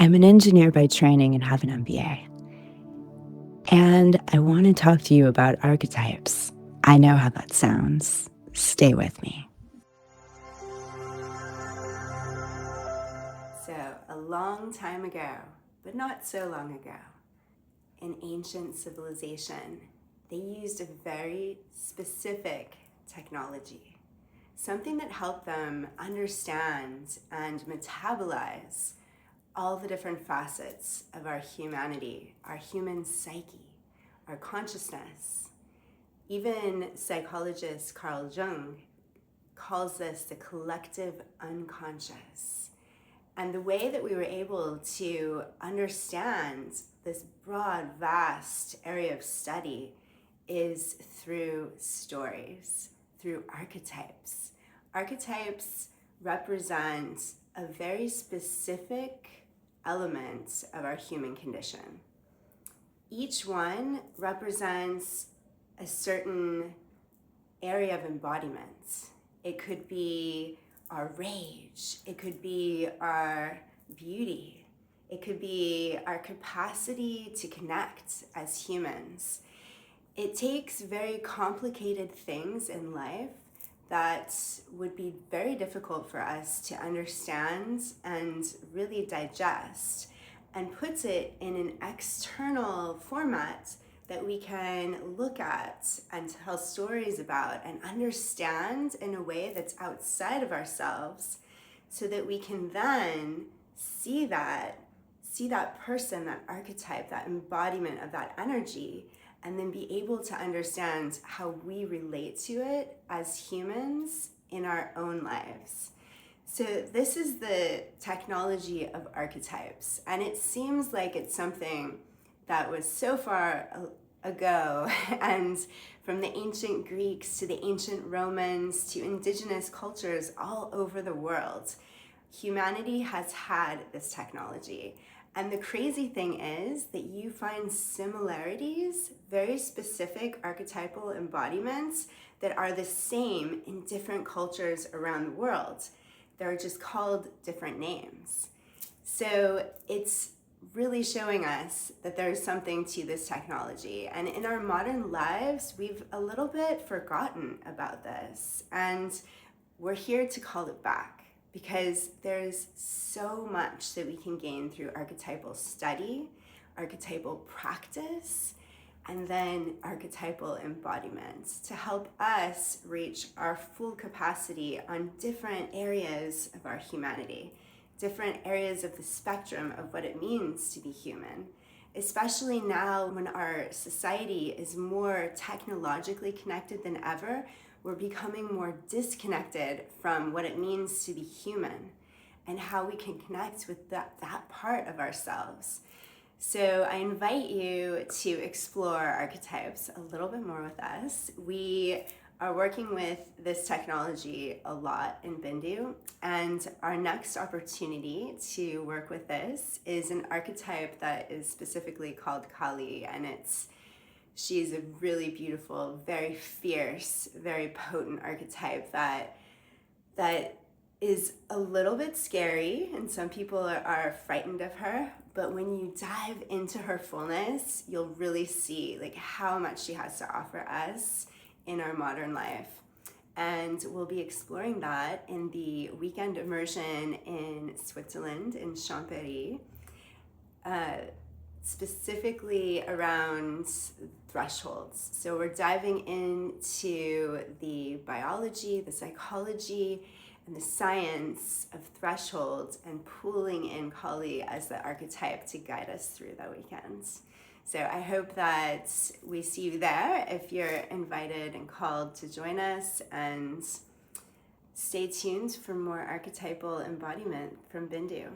I'm an engineer by training and have an MBA. And I want to talk to you about archetypes. I know how that sounds. Stay with me. So, a long time ago, but not so long ago, in ancient civilization, they used a very specific technology, something that helped them understand and metabolize all the different facets of our humanity, our human psyche, our consciousness. Even psychologist Carl Jung calls this the collective unconscious. And the way that we were able to understand this broad, vast area of study is through stories, through archetypes. Archetypes represent a very specific element of our human condition. Each one represents a certain area of embodiment. It could be our rage, it could be our beauty, it could be our capacity to connect as humans. It takes very complicated things in life that would be very difficult for us to understand and really digest, and puts it in an external format that we can look at and tell stories about and understand in a way that's outside of ourselves, so that we can then see that person, that archetype, that embodiment of that energy, and then be able to understand how we relate to it as humans in our own lives. So this is the technology of archetypes, and it seems like it's something that was so far ago, and from the ancient Greeks to the ancient Romans to indigenous cultures all over the world, humanity has had this technology. And the crazy thing is that you find similarities, very specific archetypal embodiments that are the same in different cultures around the world. They're just called different names. So it's really showing us that there's something to this technology. And in our modern lives, we've a little bit forgotten about this. And we're here to call it back, because there's so much that we can gain through archetypal study, archetypal practice, and then archetypal embodiment to help us reach our full capacity on different areas of our humanity, different areas of the spectrum of what it means to be human, especially now when our society is more technologically connected than ever. We're becoming more disconnected from what it means to be human and how we can connect with that part of ourselves. So I invite you to explore archetypes a little bit more with us. We are working with this technology a lot in Bindu, and our next opportunity to work with this is an archetype that is specifically called Kali, and she's a really beautiful, very fierce, very potent archetype that is a little bit scary, and some people are frightened of her. But when you dive into her fullness, you'll really see like how much she has to offer us in our modern life. And we'll be exploring that in the weekend immersion in Switzerland, in Champéry, specifically around thresholds. So we're diving into the biology, the psychology, and the science of thresholds, and pulling in Kali as the archetype to guide us through the weekends. So I hope that we see you there if you're invited and called to join us, and stay tuned for more archetypal embodiment from Bindu.